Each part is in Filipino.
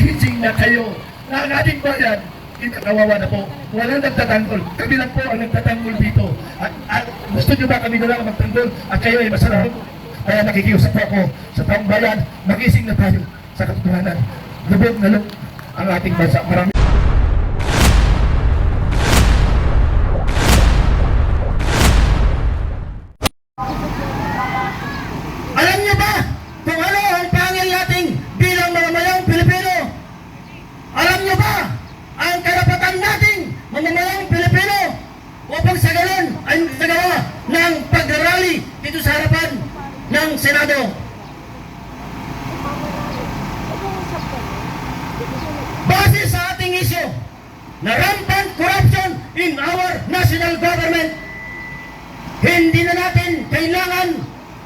Gising na kayo na ang ating bayan, kawawa na po. Walang nagtatanggol. Kami lang po ang nagtatanggol dito. At gusto nyo ba kami na lang magtanggol at kayo ay masarap? Kaya nakikiusap po ako sa taong bayan, magising na tayo sa katotohanan. Lubog na lubog ang ating bansa. Marami. Alam niyo ba kung ano ang pangil nating bilang mamamayang Pilipino? Alam niyo ba ang karapatan nating mamamayang Pilipino upang sa ganon ay nagawa ng pagrarally dito sa harapan ng Senado? Base sa ating issue na rampant corruption in our national government, hindi na natin kailangan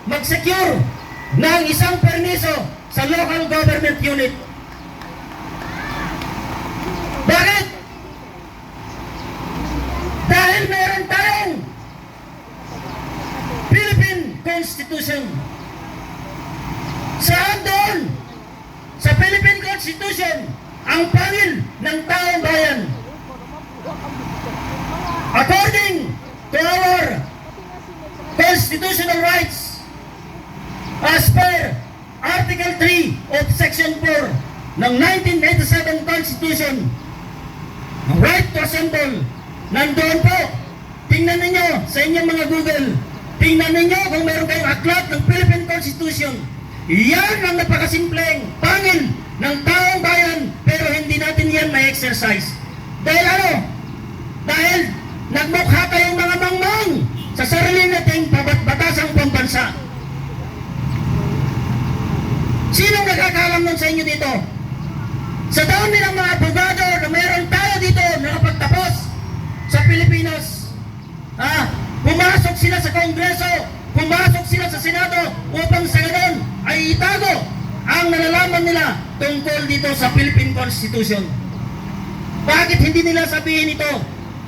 mag-secure ng isang permiso sa local government unit. Bakit? Dahil meron tayong Philippine Constitution. Saan doon? Sa Philippine Constitution, ang pangil ng taong bayan. According to our constitutional rights, as per Article 3 of Section 4 ng 1987 Constitution, ang right to assemble, nandoon po. Tingnan ninyo sa inyong mga Google. Tingnan ninyo kung meron kayong aklat ng Philippine Constitution. Yan ang napakasimpleng pangil ng taong bayan, pero hindi natin yan ma-exercise. Dahil ano? Dahil nagmukha kayong mga mangmang sa sarili nating batasang pambansa. Sinong nagkakalam nun sa inyo dito? Sa dami ng mga abogado na meron tayo dito nakapagtapos sa Pilipinas, pumasok sila sa Kongreso, pumasok sila sa Senado upang sa ganon ay itago ang nalalaman nila tungkol dito sa Philippine Constitution. Bakit hindi nila sabihin ito?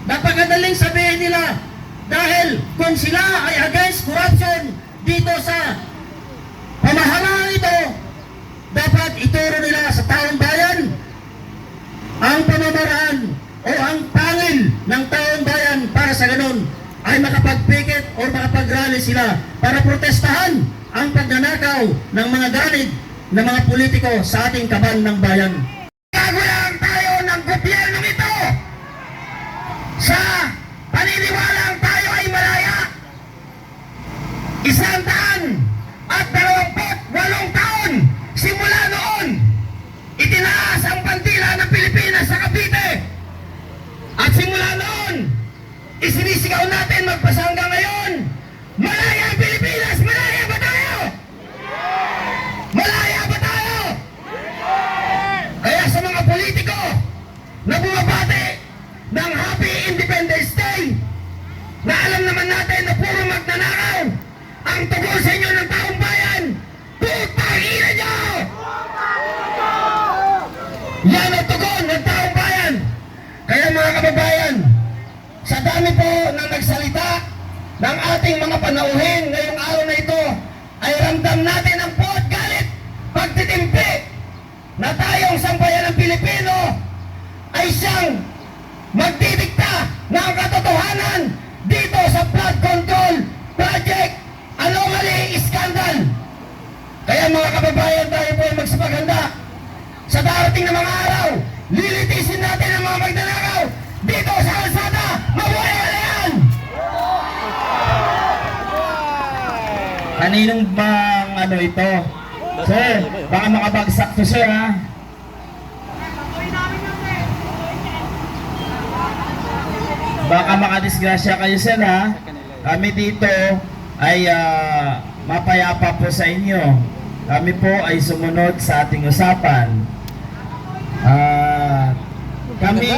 Napakadaling sabihin nila dahil kung sila ay against corruption dito sa pamahalaan ito, dapat ituro nila sa taong bayan ang pamamaraan o ang pangil ng taong bayan para sa ganun ay makapag-picket o makapag-rally sila para protestahan ang pagnanakaw ng mga ganid ng mga politiko sa ating kaban ng bayan. Gagawin tayo ng gobyerno ito sa paniniwalang tayo ay malaya. 128 taon simula noon itinaas ang bandila ng Pilipinas sa Cavite. At simula noon isinisigaw natin magpasa hanggang ngayon, malaya ang Pilipinas! Malaya ba tayo? Malaya ba tayo? Kaya sa mga politiko na bumabati ng Happy Independence Day, na alam naman natin na puro magnanakaw ang tugon sa inyo ng taong bayan, putang ina nyo! Yan ang tugon ng taong bayan. Kaya mga kababayan, sa dami po ng nagsalita ng ating mga panauhin ngayong araw na ito, ay ramdam natin ang puot galit, pagtitimpi na tayong sambayan ng Pilipino ay siyang magdidikta ng katotohanan dito sa flood control project anomaly scandal. Kaya mga kababayan, tayo po ay magsipaganda sa darating na mga araw. Lilitisin natin ang mga magnanakaw dito sa kalsada. Mabuhay na yan! Kaninong bang ano ito? Sir, baka makabagsak to sir ha? Baka makadisgrasya kayo sir ha? Kami dito ay mapayapa po sa inyo. Kami po ay sumunod sa ating usapan. Kami,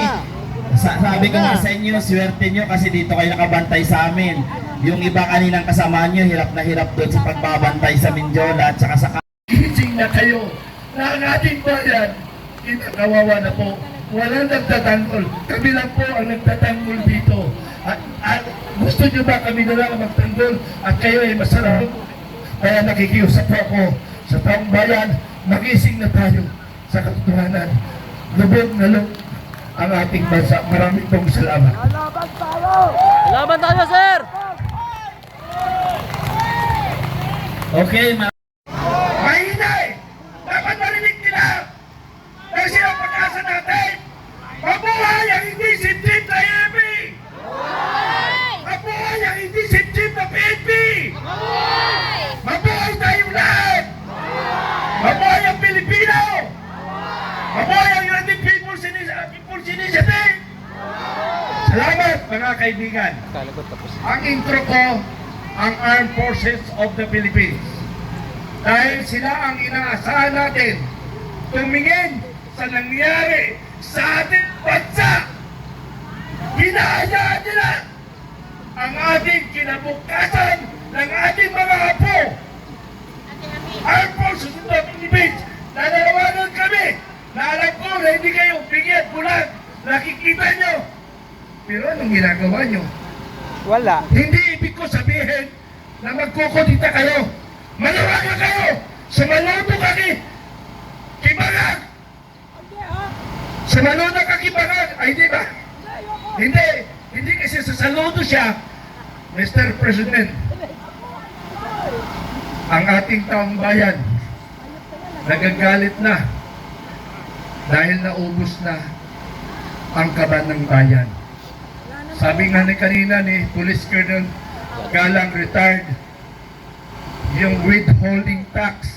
sabi ko nga sa inyo, swerte nyo kasi dito kayo nakabantay sa amin. Yung iba kaninang kasama nyo, hirap na hirap doon sa pagbabantay sa Mindiola at saka sa gising na kayo na ang ating bayan, kawawa na po. Walang nagtatanggol. Kami lang po ang nagtatanggol dito. At gusto nyo ba kami na lang magtanggol at kayo ay masarap? Kaya nakikiusap po ako sa taong bayan, magising na tayo sa sa katotohanan. Lubog na lubog ang ating bansa. Maraming pong salamat. Laban tayo, sir! Okay, Mahina eh! Dapat marinig nila! Dahil sila ang pag-asa natin! Mabuhay ang hindi sip-sip na EB! Mabuhay ang hindi sip-sip na PNP! Mabuhay tayong lahat! Mabuhay ang Pilipino! Mabuhay ang United People's Initiative! Salamat mga kaibigan! Ang intro ko, ang Armed Forces of the Philippines. Dahil sila ang inaasahan natin tumingin sa nangyari sa ating bansa. Hinahayaan nila ang ating kinabukasan ng ating mga apo. Armed Forces of the Philippines, nananawagan kami na alam ko na hindi kayo bigyan bulag. Nakikita nyo. Pero anong ginagawa nyo? Wala. Hindi ibig ko sabihin na magkukudita kayo. Manawagan kayo! Sumaludo ka kibagag! Sumaludo ka kibagag! Ay, di ba? Hindi kasi sasaludo siya, Mr. President. Ang ating taong bayan nagagalit na dahil naubos na ang kaban ng bayan. Sabi nga ni kanina ni Police Colonel Galang retired, yung withholding tax,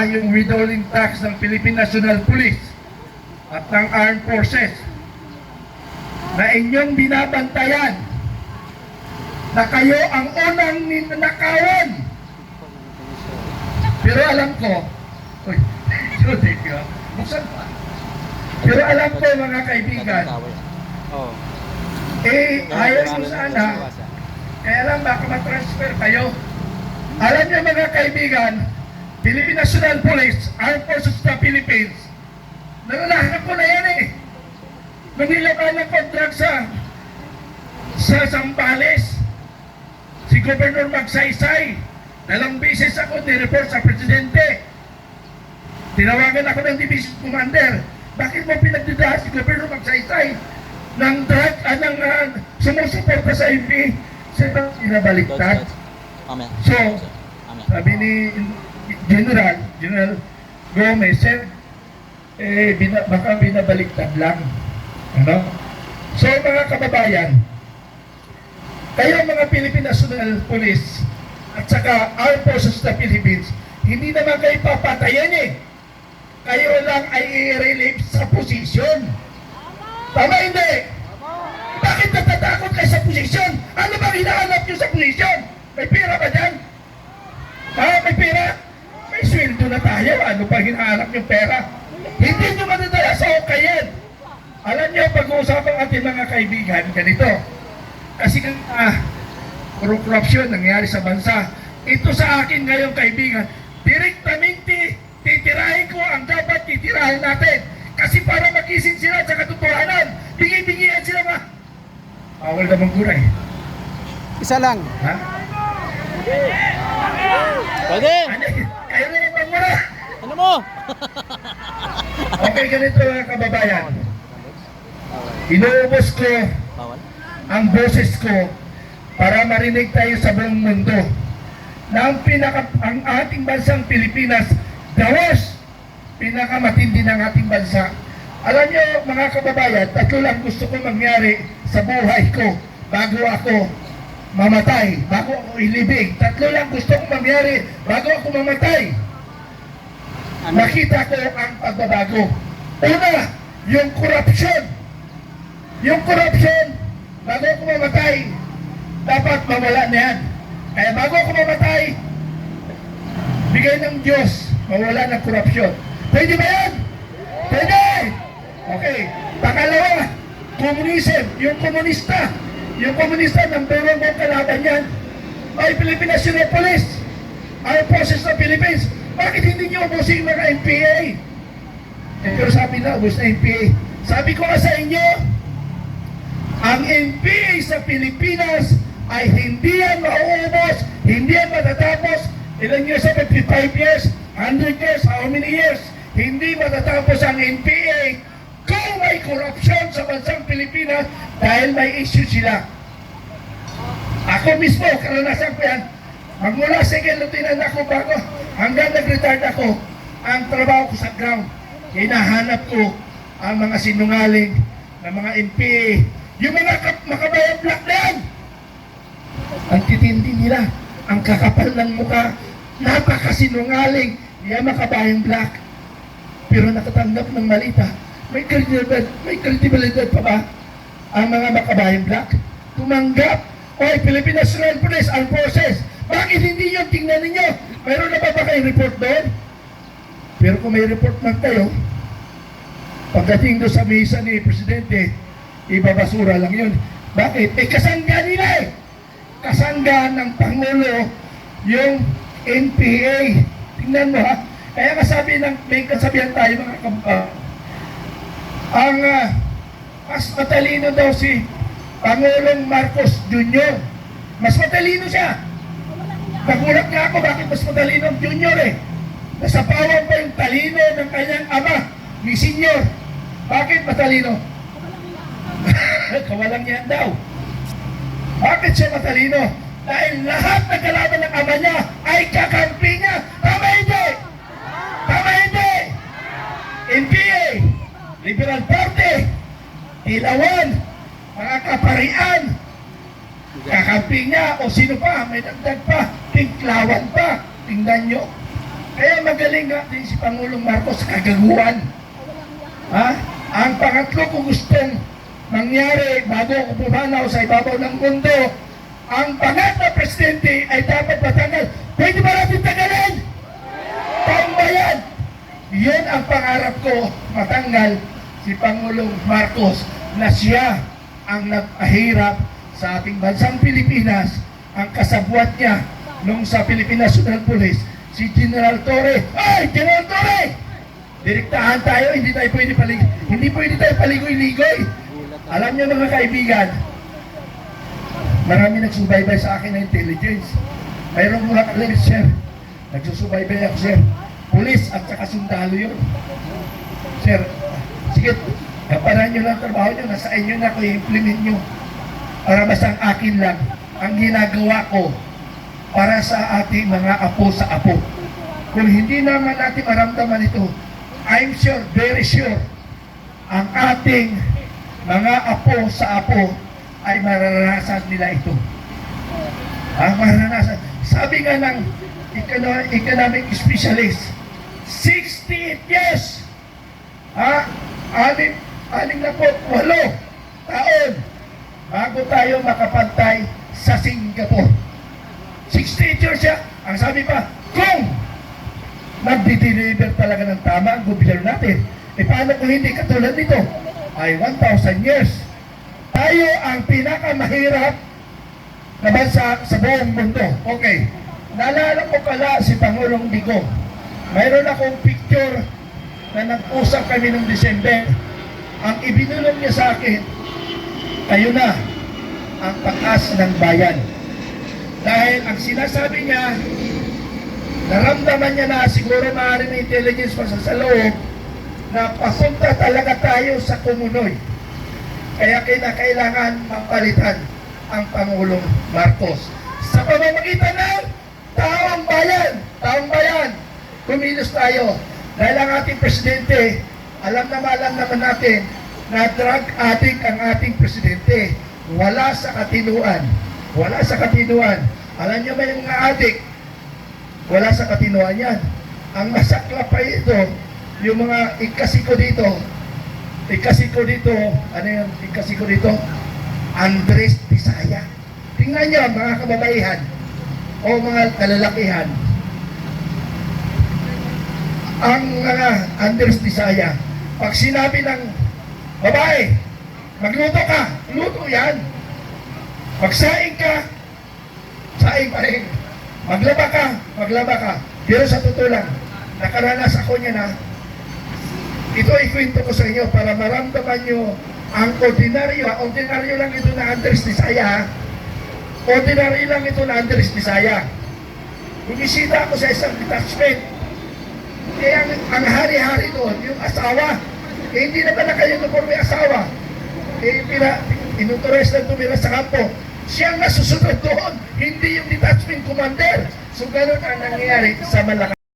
yung withholding tax ng Philippine National Police at ng Armed Forces na inyong binabantayan na kayo ang unang ninanakawan. Pero alam ko, buksan pa. Pero alam ko mga kaibigan, ayaw mo sana, kaya lang baka matransfer kayo. Alam niyo mga kaibigan, Philippine National Police, Armed Forces of the Philippines, nananahan ko na yan eh. Manilaban ng contract sa Zambales, si Governor Magsaysay, dalang beses ako ni-report sa Presidente. Tinawagan ako ng Division Commander, bakit mo pinagdudahan si Governor Magsaysay ng sumusuporta sa MP? Sino pinabaliktad? So, sabi ni General Gomez, baka binabaliktad lang. Ano? So, mga kababayan, kayo mga Philippine National Police at saka Armed Forces of the Philippines, hindi naman kayo papatayan eh. Kayo lang ay i-relieve sa posisyon. Tama hindi? Bakit natatakot kayo sa posisyon? Ano bang hinahanap nyo sa posisyon? May pera ba dyan? May pera? May sweldo na tayo. Ano pa hinahanap yung pera? Hindi nyo madadala sa okayan. Alam nyo, pag-uusapan ating mga kaibigan, ganito. Kasi corruption nangyari sa bansa. Ito sa akin ngayon kaibigan, direktamente titirahin ko ang dapat titirahin natin. Kasi para magising sila sa katotohanan, bingi-bingihan sila ba? Bawal namang guray. Isa lang. Ha? Pwede! Kayo rin ang pangmura. Ano mo? Okay, ganito mga kababayan. Inuubos ko Bawal? ang boses ko para marinig tayo sa buong mundo na ang ating bansang Pilipinas, the worst, pinakamatindi ng ating bansa. Alam nyo mga kababayan, tatlo lang gusto ko mangyari sa buhay ko bago ako mamatay, bago ako ilibing. Tatlo lang gusto ko mangyari bago ako mamatay. Makita ko ang pagbabago. Una, yung korupsyon. Yung korupsyon, bago ako mamatay, dapat mawala na yan. Kaya bago ako mamatay, bigay ng Diyos, mawala ng korupsyon. Pwede ba yan? Pwede! Okay. Pangalawa, komunism. Yung komunista. Yung komunista, number one mong kalaban yan ay Philippine National Police, Armed Forces of the Philippines. Bakit hindi nyo ubusin mga NPA? Pero sabi na, ubus na NPA. Sabi ko nga sa inyo, ang NPA sa Pilipinas ay hindi yan mauubos, hindi yan matatapos. Ilan years, 55 years, 100 years, how many years? hindi matatapos ang NPA kung may korupsyon sa bansang Pilipinas dahil may issue sila. Ako mismo, karanasan ko yan. Magmula second lieutenant ako bago hanggang nag-retired ako, ang trabaho ko sa ground, hinahanap ko ang mga sinungaling ng mga NPA, yung mga makabayang black na yan. Ang titindi nila, ang kakapal ng mukha, napakasinungaling, yan makabayang black. Pero nakatanggap ng malita, may credibility pa ba ang mga makabayang black? Tumanggap, oy, Philippine National Police, ang process. Bakit hindi yun? Tingnan ninyo. Mayroon na ba kayong report doon? Pero kung may report man kayo, pagdating doon sa mesa ni Presidente, ibabasura lang yun. Bakit? Kasangga nila eh. Kasangga ng Pangulo yung NPA. Tingnan mo ha. Kaya may kasabihan tayo mga mas matalino daw si Pangulong Marcos Jr. Mas matalino siya. Nagulat nga ako bakit mas matalino ang Junior eh. Nasapawan pa yung talino ng kanyang ama ni Senior. Bakit matalino? Kawalang yan daw. Bakit siya matalino? Dahil lahat ng kalaban ng ama niya ay kakampi niya. Tama hindi? Tama hindi? NPA, Liberal Party, Ilawan, mga kaparian, kakampi niya o sino pa, may dagdag pa, Tinklawan pa. Tingnan nyo. Kaya magaling nga din si Pangulong Marcos kagaguhan. Ha? Ang pangatlo kung gustong mangyari bago ako pumanaw sa ibabaw ng mundo, ang pangat na presidente ay dapat matanggal. Pwede ba natin tagalin? Pambayan! Yun ang pangarap ko, matanggal si Pangulong Marcos na siya ang nagpahirap sa ating bansang Pilipinas. Ang kasabwat niya nung sa Philippine National Police, si General Torre. Ay! General Torre! Direktahan tayo, hindi pwede tayo paligoy-ligoy. Alam niyo mga kaibigan, marami nagsubaybay sa akin na intelligence. Mayroong mga kalimit, sir. Nagsusubaybay ako, sir. Pulis at saka sundalo yun. Sir, sige, kaparan nyo lang trabaho nyo, nasa inyo na ko i-implement nyo. Para basta ang akin lang, ang ginagawa ko para sa ating mga apo sa apo. Kung hindi naman natin maramdaman ito, I'm sure, very sure, ang ating mga apo sa apo ay mararanasan nila ito. Mararanasan. Sabi nga ng economic specialist, 68 years, 68 taon bago tayo makapantay sa Singapore. 68 years siya. Ang sabi pa, kung magdi-deliver talaga ng tama ang gobyerno natin, paano kung hindi katulad nito? Ay 1,000 years. Tayo ang pinakamahirap na bansa sa buong mundo. Okay. Naalala ko pala si Pangulong Digong. Mayroon akong picture na nag-usap kami noong December. Ang ibinulong niya sa akin, kayo na ang pag-asa ng bayan. Dahil ang sinasabi niya, naramdaman niya na siguro maaari may intelligence pa sa loob na papunta talaga tayo sa kumunoy. Kaya kailangan mapalitan ang Pangulong Marcos. Sa pamamagitan ng taong bayan, kumilos tayo. Dahil ang ating presidente, alam naman natin na drug addict ang ating presidente. Wala sa katinuan. Wala sa katinuan. Alam niyo ba yung mga addict? Wala sa katinuan yan. Ang masakla pa ito, yung mga ikasiko dito, ano yung ikasiko dito? Andres Bisaya. Tingnan niyo mga kababaihan o mga kalalakihan. Ang mga Andres Bisaya, pag sinabi ng babae, magluto ka, luto yan. Magsaing ka, saing pa rin. Maglaba ka. Pero sa totoo lang, nakaranas ako niya na, ito ikwento ko sa inyo para maramdaman nyo ang ordinaryo lang ito na Andres Bisaya. Ordinaryo lang ito na Andres Bisaya. Bumisita ako sa isang detachment. Eh, ang hari-hari doon, yung asawa, eh, hindi naman naka-uniform yung asawa. Eh, inutures lang tumira sa kampo. Siyang nasusunod doon, hindi yung detachment commander. So, ganun ang nangyayari sa Malacanang.